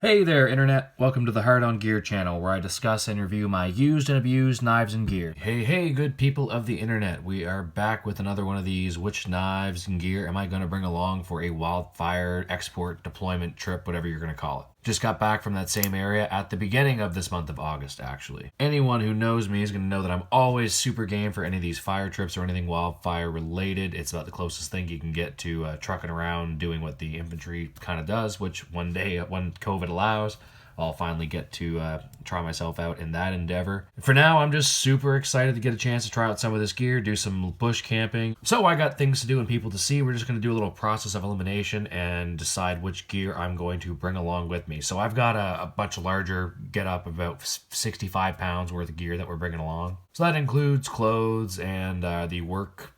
Hey there, Internet. Welcome to the Hard On Gear channel, where I discuss and review my used and abused knives and gear. Hey, good people of the Internet. We are back with another one of these. Which knives and gear am I going to bring along for a wildfire export deployment trip, whatever you're going to call it? Just got back from that same area at the beginning of this month of August, actually. Anyone who knows me is going to know that I'm always super game for any of these fire trips or anything wildfire related. It's about the closest thing you can get to trucking around doing what the infantry kind of does, which one day, when COVID allows, I'll finally get to try myself out in that endeavor. For now, I'm just super excited to get a chance to try out some of this gear, do some bush camping. So I got things to do and people to see. We're just going to do a little process of elimination and decide which gear I'm going to bring along with me. So I've got a bunch of larger, get up about 65 pounds worth of gear that we're bringing along. So that includes clothes and the work,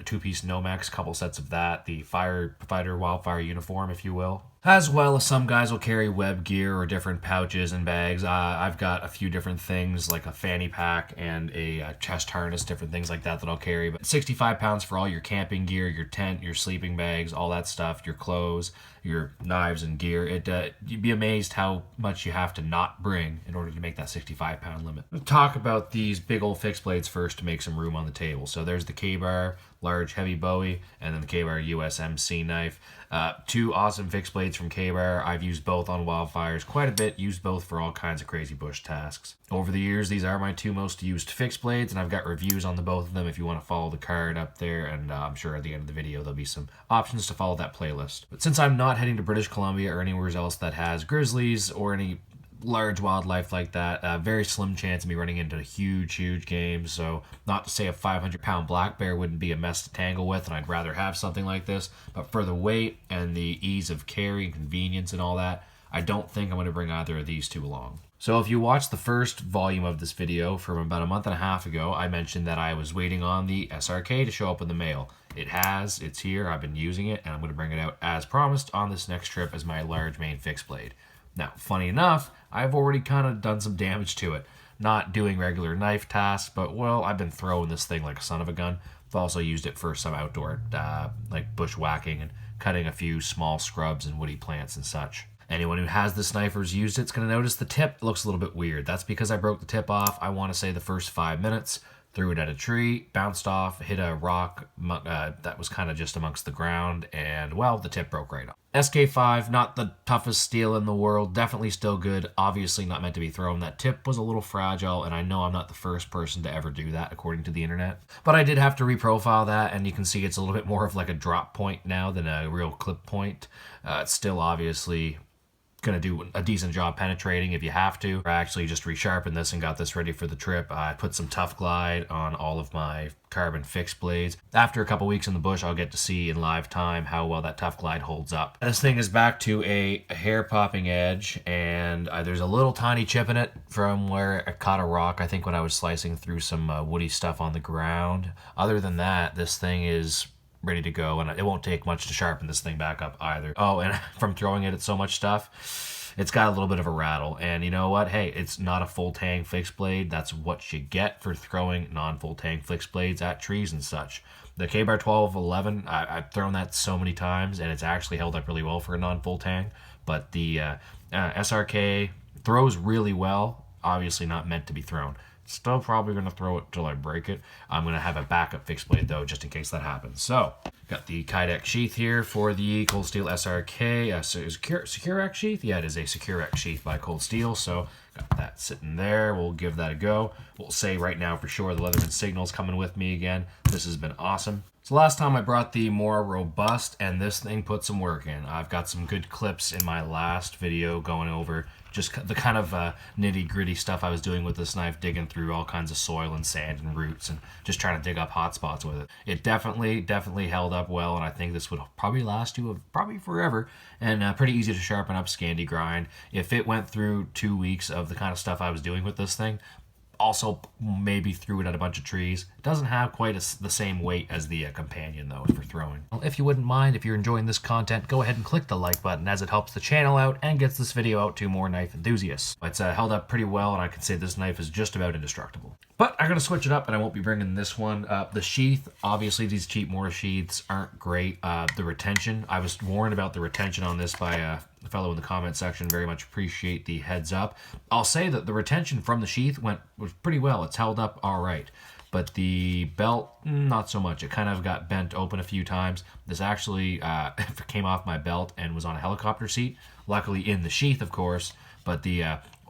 two-piece Nomex, couple sets of that, the firefighter wildfire uniform, if you will. As well as some guys will carry web gear or different pouches and bags. I've got a few different things like a fanny pack and a chest harness, different things like that I'll carry. But 65 pounds for all your camping gear, your tent, your sleeping bags, all that stuff, your clothes, your knives and gear. You'd be amazed how much you have to not bring in order to make that 65-pound limit. We'll talk about these big old fixed blades first to make some room on the table. So there's the K-Bar large heavy Bowie and then the K-Bar USMC knife. Two awesome fixed blades from K-Bar. I've used both on wildfires quite a bit, used both for all kinds of crazy bush tasks. Over the years, these are my two most used fixed blades, and I've got reviews on the both of them if you want to follow the card up there, and I'm sure at the end of the video there'll be some options to follow that playlist. But since I'm not heading to British Columbia or anywhere else that has grizzlies or any large wildlife like that, very slim chance of me running into huge games. So not to say a 500-pound black bear wouldn't be a mess to tangle with, and I'd rather have something like this, but for the weight and the ease of carry and convenience and all that, I don't think I'm going to bring either of these two along. So if you watched the first volume of this video from about a month and a half ago, I mentioned that I was waiting on the SRK to show up in the mail. It's here, I've been using it, and I'm going to bring it out as promised on this next trip as my large main fixed blade. Now, funny enough, I've already kind of done some damage to it. Not doing regular knife tasks, but, well, I've been throwing this thing like a son of a gun. I've also used it for some outdoor, like bushwhacking and cutting a few small scrubs and woody plants and such. Anyone who has this knife or has used it's going to notice the tip looks a little bit weird. That's because I broke the tip off, I want to say the first 5 minutes. Threw it at a tree, bounced off, hit a rock that was kind of just amongst the ground, and, well, the tip broke right off. SK5, not the toughest steel in the world, definitely still good, obviously not meant to be thrown. That tip was a little fragile, and I know I'm not the first person to ever do that, according to the internet. But I did have to reprofile that, and you can see it's a little bit more of like a drop point now than a real clip point. It's still obviously gonna do a decent job penetrating if you have to. I actually just resharpened this and got this ready for the trip. I put some Tough Glide on all of my carbon fixed blades. After a couple weeks in the bush, I'll get to see in live time how well that Tough Glide holds up. This thing is back to a hair popping edge, and there's a little tiny chip in it from where I caught a rock, I think when I was slicing through some woody stuff on the ground. Other than that, this thing is ready to go, and it won't take much to sharpen this thing back up either. Oh, and from throwing it at so much stuff, it's got a little bit of a rattle. And you know what? Hey, it's not a full tang fixed blade. That's what you get for throwing non-full tang fixed blades at trees and such. The K-Bar 1211, I've thrown that so many times, and it's actually held up really well for a non-full tang. But the SRK throws really well. Obviously not meant to be thrown. Still probably going to throw it till I break it. I'm going to have a backup fixed blade, though, just in case that happens. So, got the Kydex sheath here for the Cold Steel SRK. Securec sheath? Yeah, it is a Securec sheath by Cold Steel. So, got that sitting there. We'll give that a go. We'll say right now for sure the Leatherman Signal's coming with me again. This has been awesome. So last time I brought the more robust, and this thing put some work in. I've got some good clips in my last video going over just the kind of nitty-gritty stuff I was doing with this knife, digging through all kinds of soil and sand and roots and just trying to dig up hot spots with it. It definitely held up well, and I think this would probably last you probably forever, and pretty easy to sharpen up, Scandi grind. If it went through 2 weeks of the kind of stuff I was doing with this thing, also maybe threw it at a bunch of trees. It doesn't have quite the same weight as the companion, though, for throwing. Well, if you wouldn't mind, if you're enjoying this content, go ahead and click the like button, as it helps the channel out and gets this video out to more knife enthusiasts. It's held up pretty well, and I can say this knife is just about indestructible. But I'm going to switch it up, and I won't be bringing this one. The sheath, obviously these cheap mortar sheaths aren't great. The retention, I was warned about the retention on this by the fellow in the comment section. Very much appreciate the heads up. I'll say that the retention from the sheath was pretty well. It's held up all right. But the belt, not so much. It kind of got bent open a few times. This actually came off my belt and was on a helicopter seat. Luckily in the sheath, of course, but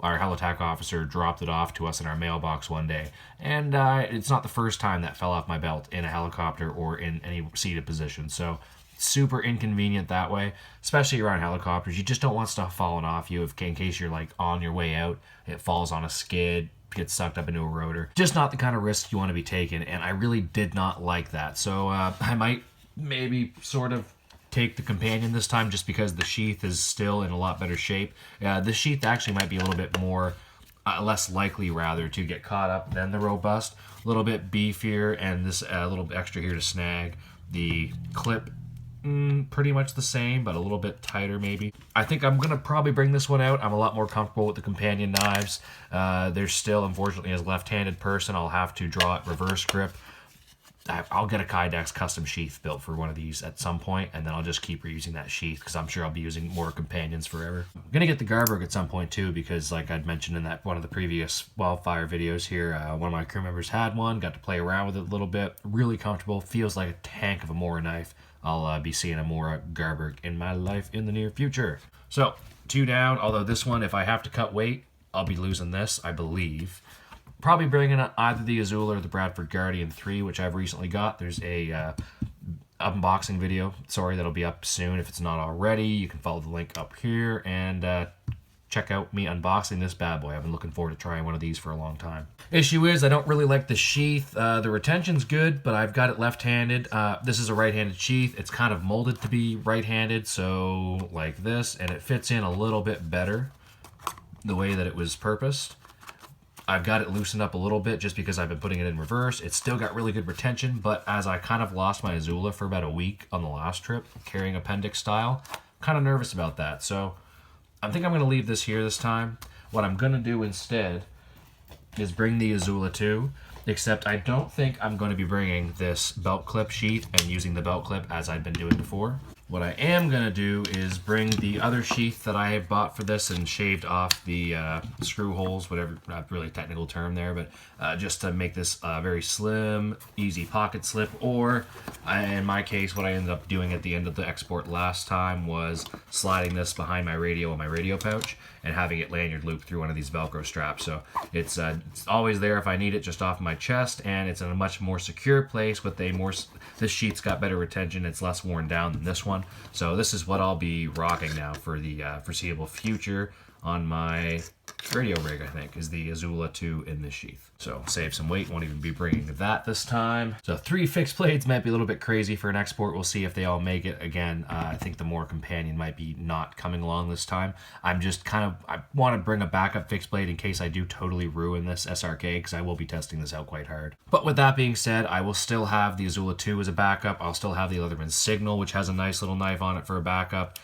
our helitack officer dropped it off to us in our mailbox one day. And it's not the first time that fell off my belt in a helicopter or in any seated position. So super inconvenient that way, especially around helicopters. You just don't want stuff falling off you in case you're like on your way out, it falls on a skid, gets sucked up into a rotor. Just not the kind of risk you want to be taking, and I really did not like that. So I might maybe sort of take the companion this time just because the sheath is still in a lot better shape. The sheath actually might be a little bit more, less likely rather to get caught up than the robust. A little bit beefier, and this little bit extra here to snag. The clip, pretty much the same, but a little bit tighter maybe. I think I'm gonna probably bring this one out. I'm a lot more comfortable with the companion knives. There's still, unfortunately, as a left-handed person, I'll have to draw it reverse grip. I'll get a Kydex custom sheath built for one of these at some point, and then I'll just keep reusing that sheath because I'm sure I'll be using more companions forever. I'm gonna get the Garberg at some point too, because like I'd mentioned in that one of the previous Wildfire videos here, one of my crew members had one, got to play around with it a little bit. Really comfortable, feels like a tank of a Mora knife. I'll be seeing a Mora Garberg in my life in the near future. So 2 down, although this one, if I have to cut weight, I'll be losing this, I believe. Probably bringing either the Azul or the Bradford Guardian 3, which I've recently got. There's a unboxing video, that'll be up soon if it's not already. You can follow the link up here and check out me unboxing this bad boy. I've been looking forward to trying one of these for a long time. Issue is I don't really like the sheath. The retention's good, but I've got it left-handed. This is a right-handed sheath. It's kind of molded to be right-handed, so like this, and it fits in a little bit better the way that it was purposed. I've got it loosened up a little bit just because I've been putting it in reverse. It's still got really good retention, but as I kind of lost my Azula for about a week on the last trip, carrying appendix style, I'm kind of nervous about that. So I think I'm going to leave this here this time. What I'm going to do instead is bring the Azula 2, except I don't think I'm going to be bringing this belt clip sheath and using the belt clip as I've been doing before. What I am going to do is bring the other sheath that I bought for this and shaved off the screw holes, whatever, not really a technical term there, but just to make this very slim, easy pocket slip. Or, in my case, what I ended up doing at the end of the export last time was sliding this behind my radio in my radio pouch and having it lanyard loop through one of these Velcro straps. So it's always there if I need it, just off my chest, and it's in a much more secure place with a more, this sheath's got better retention, it's less worn down than this one. So this is what I'll be rocking now for the foreseeable future on my radio rig, I think, is the Azula 2 in this sheath. So save some weight, won't even be bringing that this time. So 3 fixed blades might be a little bit crazy for an export. We'll see if they all make it. Again, I think the Mora companion might be not coming along this time. I'm just I want to bring a backup fixed blade in case I do totally ruin this SRK, because I will be testing this out quite hard. But with that being said, I will still have the Azula 2 as a backup. I'll still have the Leatherman Signal, which has a nice little knife on it for a backup.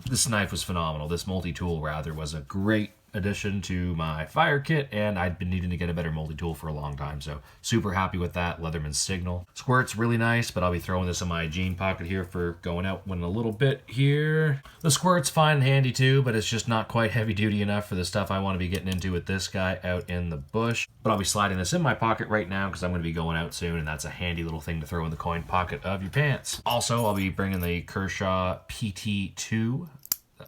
This knife was phenomenal. This multi-tool, rather, was a great addition to my fire kit, and I'd been needing to get a better multi-tool for a long time, so super happy with that. Leatherman Signal. Squirt's really nice, but I'll be throwing this in my jean pocket here for going out in a little bit here. The Squirt's fine and handy too, but it's just not quite heavy duty enough for the stuff I want to be getting into with this guy out in the bush. But I'll be sliding this in my pocket right now because I'm going to be going out soon, and that's a handy little thing to throw in the coin pocket of your pants. Also, I'll be bringing the Kershaw PT2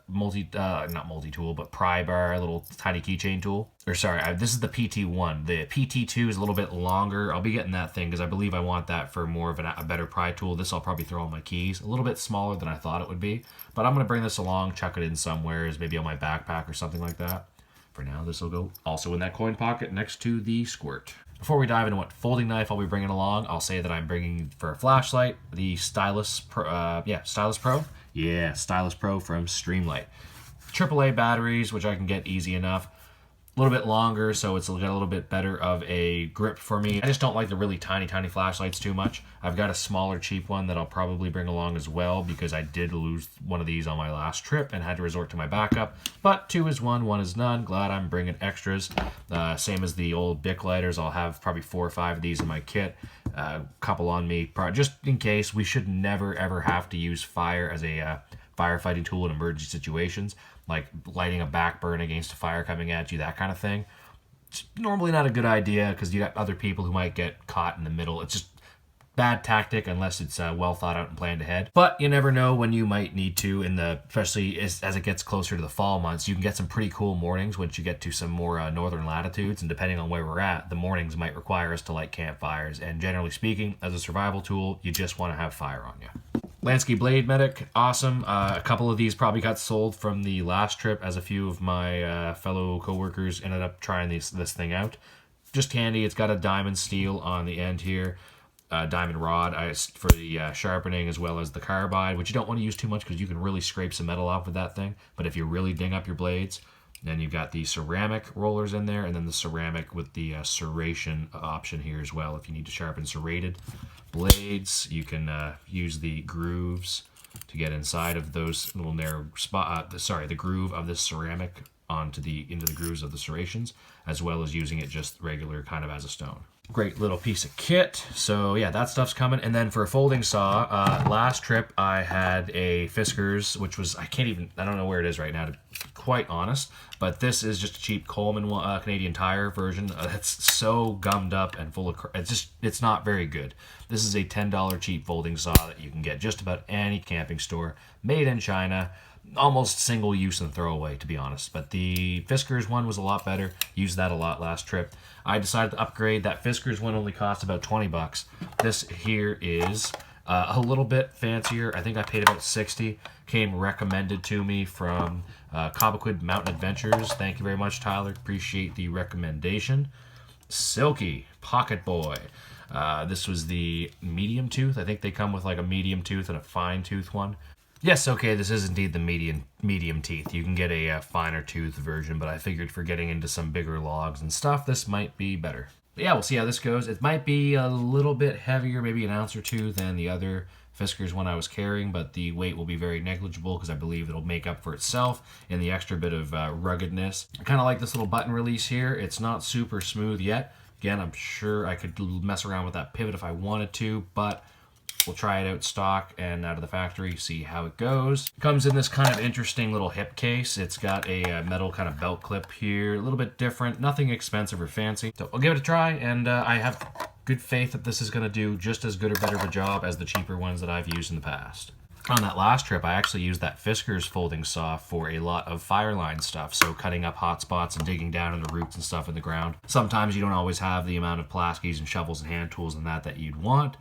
not multi-tool, but pry bar, little tiny keychain tool. Or sorry, this is the PT1. The PT2 is a little bit longer. I'll be getting that thing because I believe I want that for more of a better pry tool. This I'll probably throw on my keys. A little bit smaller than I thought it would be, but I'm going to bring this along, chuck it in somewhere, maybe on my backpack or something like that. For now, this will go also in that coin pocket next to the Squirt. Before we dive into what folding knife I'll be bringing along, I'll say that I'm bringing for a flashlight the Stylus Pro. Stylus Pro. Yeah, Stylus Pro from Streamlight. AAA batteries, which I can get easy enough. A little bit longer, so it's got a little bit better of a grip for me. I just don't like the really tiny flashlights too much. I've got a smaller, cheap one that I'll probably bring along as well because I did lose one of these on my last trip and had to resort to my backup. But 2 is 1, 1 is none. Glad I'm bringing extras. Same as the old Bic lighters. I'll have probably 4 or 5 of these in my kit. A couple on me, just in case. We should never, ever have to use fire as a firefighting tool in emergency situations, like lighting a back burn against a fire coming at you, that kind of thing. It's normally not a good idea because you got other people who might get caught in the middle. It's just bad tactic unless it's well thought out and planned ahead. But you never know when you might need to, especially as it gets closer to the fall months. You can get some pretty cool mornings once you get to some more northern latitudes, and depending on where we're at, the mornings might require us to light campfires. And generally speaking, as a survival tool, you just want to have fire on you. Lansky Blade Medic, awesome. A couple of these probably got sold from the last trip, as a few of my fellow coworkers ended up trying this thing out. Just handy. It's got a diamond steel on the end here. Diamond rod for the sharpening, as well as the carbide, which you don't want to use too much because you can really scrape some metal off with that thing. But if you really ding up your blades, then you've got the ceramic rollers in there, and then the ceramic with the serration option here as well. If you need to sharpen serrated blades, you can use the grooves to get inside of those little narrow spot. The groove of this ceramic into the grooves of the serrations, as well as using it just regular kind of as a stone. Great little piece of kit. So yeah, that stuff's coming. And then for a folding saw, last trip I had a Fiskars, which was, I don't know where it is right now, to be quite honest, but this is just a cheap Coleman Canadian Tire version. It's so gummed up and full of it's not very good. This is a $10 cheap folding saw that you can get just about any camping store, made in China. Almost single use and throwaway, to be honest. But the Fiskars one was a lot better. Used that a lot last trip. I decided to upgrade. That Fiskars one only cost about 20 bucks. This here is a little bit fancier. I think I paid about 60. Came recommended to me from Cobequid Mountain Adventures. Thank you very much, Tyler. Appreciate the recommendation. Silky Pocket Boy. This was the medium tooth. I think they come with like a medium tooth and a fine tooth one. Yes, okay, this is indeed the medium teeth. You can get a finer tooth version, but I figured for getting into some bigger logs and stuff, this might be better. But yeah, we'll see how this goes. It might be a little bit heavier, maybe an ounce or two than the other Fiskars one I was carrying, but the weight will be very negligible because I believe it'll make up for itself in the extra bit of ruggedness. I kind of like this little button release here. It's not super smooth yet. Again, I'm sure I could mess around with that pivot if I wanted to, but we'll try it out stock and out of the factory, see how it goes. It comes in this kind of interesting little hip case. It's got a metal kind of belt clip here, a little bit different, nothing expensive or fancy. So I'll give it a try, and I have good faith that this is going to do just as good or better of a job as the cheaper ones that I've used in the past. On that last trip, I actually used that Fiskars folding saw for a lot of fire line stuff, so cutting up hot spots and digging down in the roots and stuff in the ground. Sometimes you don't always have the amount of plaskies and shovels and hand tools and that you'd want.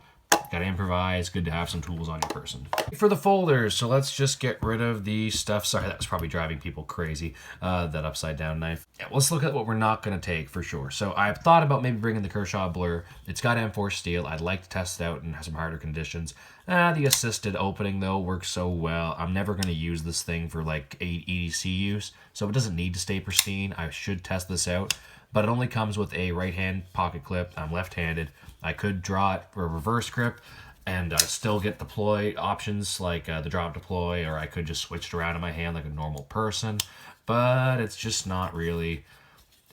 Gotta improvise, good to have some tools on your person. For the folders, so let's just get rid of the stuff. Sorry, that was probably driving people crazy, that upside down knife. Yeah, let's look at what we're not gonna take for sure. So I've thought about maybe bringing the Kershaw Blur. It's got M4 steel. I'd like to test it out and have some harder conditions. The assisted opening though works so well. I'm never gonna use this thing for like EDC use, so it doesn't need to stay pristine. I should test this out. But it only comes with a right-hand pocket clip. I'm left-handed. I could draw it for a reverse grip and still get deploy options like the drop deploy, or I could just switch it around in my hand like a normal person. But it's just not really,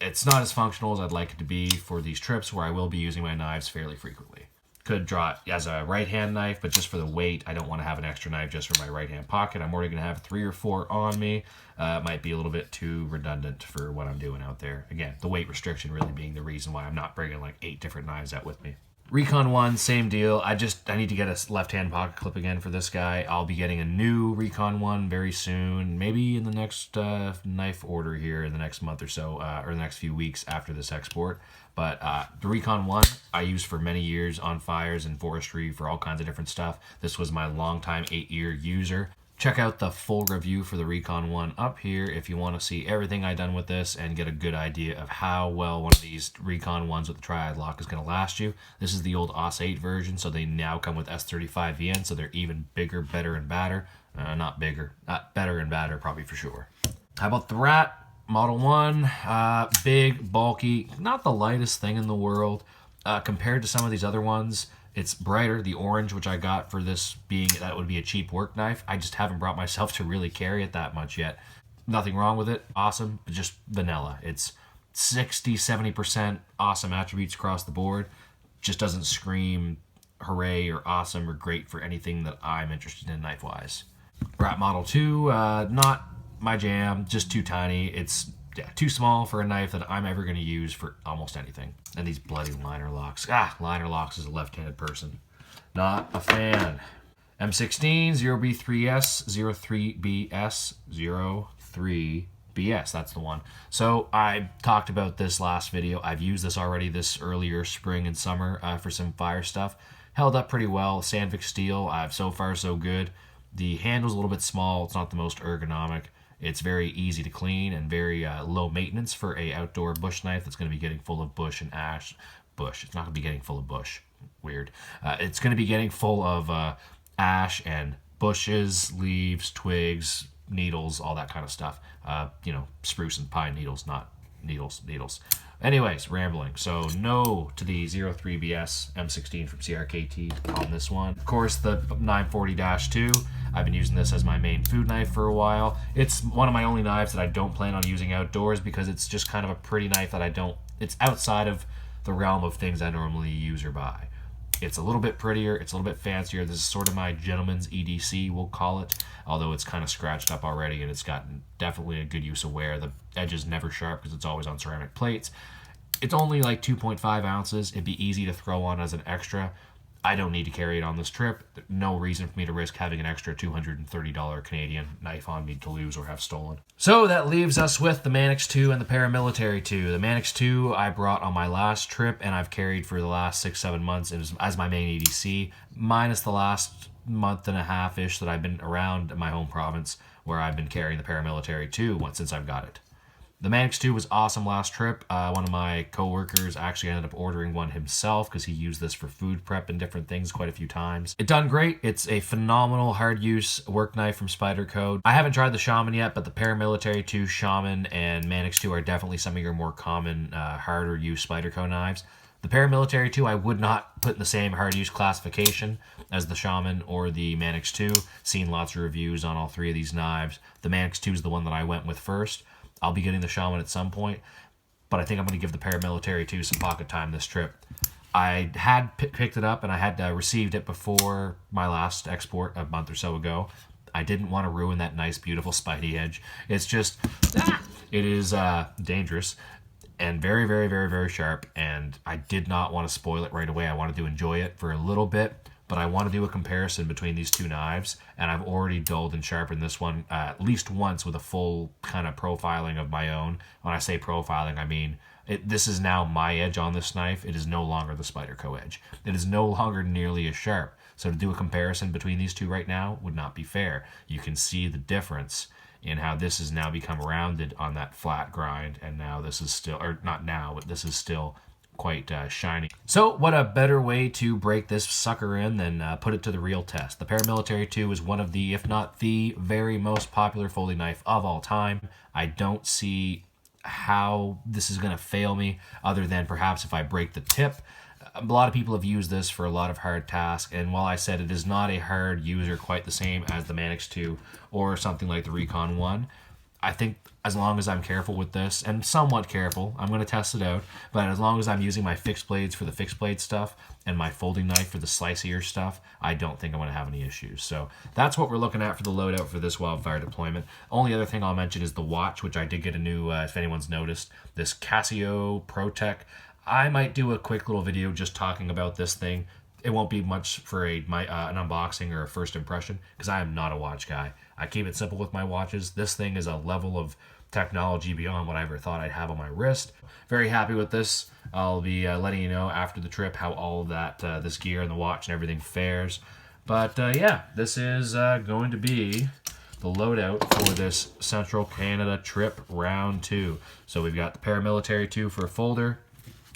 it's not as functional as I'd like it to be for these trips where I will be using my knives fairly frequently. Could draw it as a right-hand knife, but just for the weight, I don't want to have an extra knife just for my right-hand pocket. I'm already going to have 3 or 4 on me. It might be a little bit too redundant for what I'm doing out there. Again, the weight restriction really being the reason why I'm not bringing like 8 different knives out with me. Recon 1, same deal. I need to get a left-hand pocket clip again for this guy. I'll be getting a new Recon 1 very soon, maybe in the next knife order here in the next month or so, or the next few weeks after this export. But the Recon 1 I used for many years on fires and forestry for all kinds of different stuff. This was my longtime 8-year user. Check out the full review for the Recon 1 up here if you want to see everything I've done with this and get a good idea of how well one of these Recon 1s with the triad lock is going to last you. This is the old OS 8 version, so they now come with S35 VN, so they're even bigger, better, and badder. Not bigger, not better and badder, probably for sure. How about the Rat? Model 1, big, bulky, not the lightest thing in the world. Compared to some of these other ones, it's brighter. The orange, which I got for this being that would be a cheap work knife, I just haven't brought myself to really carry it that much yet. Nothing wrong with it, awesome, but just vanilla. It's 60-70% awesome attributes across the board. Just doesn't scream hooray or awesome or great for anything that I'm interested in knife-wise. Rat Model 2, not my jam, just too tiny. It's too small for a knife that I'm ever going to use for almost anything. And these bloody liner locks. Liner locks as a left-handed person. Not a fan. M16, 0B3S, 03BS, 03BS. That's the one. So I talked about this last video. I've used this already this earlier spring and summer for some fire stuff. Held up pretty well. Sandvik steel, so far so good. The handle's a little bit small. It's not the most ergonomic. It's very easy to clean and very low maintenance for a outdoor bush knife that's going to be getting full of bush and ash. Bush. It's not going to be getting full of bush. Weird. It's going to be getting full of ash and bushes, leaves, twigs, needles, all that kind of stuff. Spruce and pine needles, not needles. Anyways, rambling. So no to the 03BS M16 from CRKT on this one. Of course, the 940-2. I've been using this as my main food knife for a while. It's one of my only knives that I don't plan on using outdoors because it's just kind of a pretty knife that it's outside of the realm of things I normally use or buy. It's a little bit prettier, it's a little bit fancier. This is sort of my gentleman's EDC, we'll call it, although it's kind of scratched up already and it's gotten definitely a good use of wear. The edge is never sharp because it's always on ceramic plates. It's only like 2.5 ounces. It'd be easy to throw on as an extra. I don't need to carry it on this trip. No reason for me to risk having an extra $230 Canadian knife on me to lose or have stolen. So that leaves us with the Manix 2 and the Paramilitary 2. The Manix 2 I brought on my last trip and I've carried for the last 6-7 months as my main EDC, minus the last month and a half-ish that I've been around my home province where I've been carrying the Paramilitary 2 since I've got it. The Manix 2 was awesome last trip. One of my co-workers actually ended up ordering one himself because he used this for food prep and different things quite a few times. It done great. It's a phenomenal hard-use work knife from Spyderco. I haven't tried the Shaman yet, but the Paramilitary 2, Shaman, and Manix 2 are definitely some of your more common harder-use Spyderco knives. The Paramilitary 2 I would not put in the same hard-use classification as the Shaman or the Manix 2. Seen lots of reviews on all three of these knives. The Manix 2 is the one that I went with first. I'll be getting the Shaman at some point, but I think I'm going to give the Paramilitary 2 some pocket time this trip. I had picked it up and I had received it before my last export a month or so ago. I didn't want to ruin that nice, beautiful Spidey edge. It's just, it is dangerous and very, very, very, very sharp, and I did not want to spoil it right away. I wanted to enjoy it for a little bit, but I want to do a comparison between these two knives, and I've already dulled and sharpened this one at least once with a full kind of profiling of my own. When I say profiling, I mean this is now my edge on this knife. It is no longer the Spyderco edge. It is no longer nearly as sharp. So to do a comparison between these two right now would not be fair. You can see the difference in how this has now become rounded on that flat grind, and now this is still, or not now, but this is still quite shiny. So what a better way to break this sucker in than put it to the real test. The Paramilitary 2 is one of the, if not the very most popular folding knife of all time. I don't see how this is going to fail me other than perhaps if I break the tip. A lot of people have used this for a lot of hard tasks, and while I said it is not a hard user quite the same as the Manix 2 or something like the Recon 1, I think as long as I'm careful with this, and somewhat careful, I'm going to test it out, but as long as I'm using my fixed blades for the fixed blade stuff and my folding knife for the slicier stuff, I don't think I'm going to have any issues. So that's what we're looking at for the loadout for this Wildfire deployment. Only other thing I'll mention is the watch, which I did get a new, if anyone's noticed, this Casio ProTech. I might do a quick little video just talking about this thing. It won't be much for an unboxing or a first impression because I am not a watch guy. I keep it simple with my watches. This thing is a level of technology beyond what I ever thought I'd have on my wrist. Very happy with this. I'll be letting you know after the trip how all of that, this gear and the watch and everything fares. But yeah, this is going to be the loadout for this Central Canada trip round 2. So we've got the Paramilitary 2 for a folder,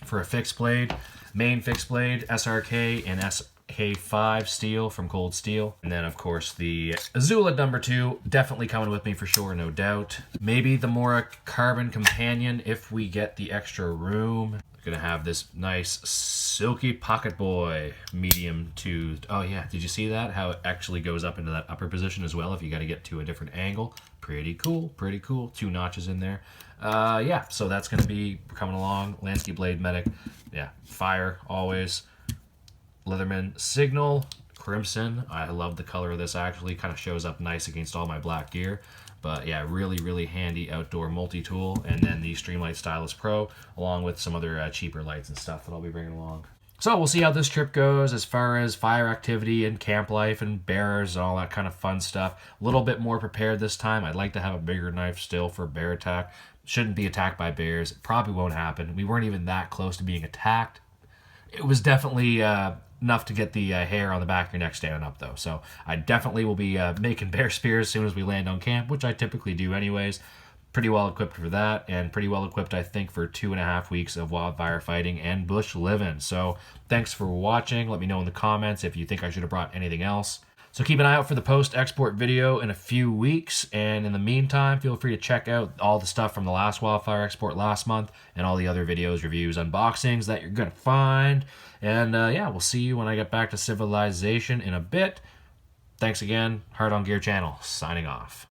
for a fixed blade, main fixed blade, SRK and SK5 steel from Cold Steel. And then, of course, the Azula number 2, definitely coming with me for sure, no doubt. Maybe the Mora Carbon Companion if we get the extra room. Gonna have this nice silky pocket boy, medium toothed. Oh yeah, did you see that? How it actually goes up into that upper position as well if you gotta get to a different angle. Pretty cool, pretty cool. 2 notches in there. Yeah, so that's gonna be coming along. Lansky Blade Medic, yeah, fire always. Leatherman Signal, crimson. I love the color of this, actually. Kind of shows up nice against all my black gear. But yeah, really, really handy outdoor multi-tool. And then the Streamlight Stylus Pro, along with some other cheaper lights and stuff that I'll be bringing along. So we'll see how this trip goes as far as fire activity and camp life and bears and all that kind of fun stuff. A little bit more prepared this time. I'd like to have a bigger knife still for bear attack. Shouldn't be attacked by bears. It probably won't happen. We weren't even that close to being attacked. It was definitely enough to get the hair on the back of your neck standing up, though. So I definitely will be making bear spears as soon as we land on camp, which I typically do anyways. Pretty well equipped for that, and pretty well equipped, I think, for 2.5 weeks of wildfire fighting and bush living. So thanks for watching. Let me know in the comments if you think I should have brought anything else. So keep an eye out for the post-export video in a few weeks, and in the meantime, feel free to check out all the stuff from the last wildfire export last month and all the other videos, reviews, unboxings that you're going to find. And yeah, we'll see you when I get back to civilization in a bit. Thanks again. Hard on Gear Channel, signing off.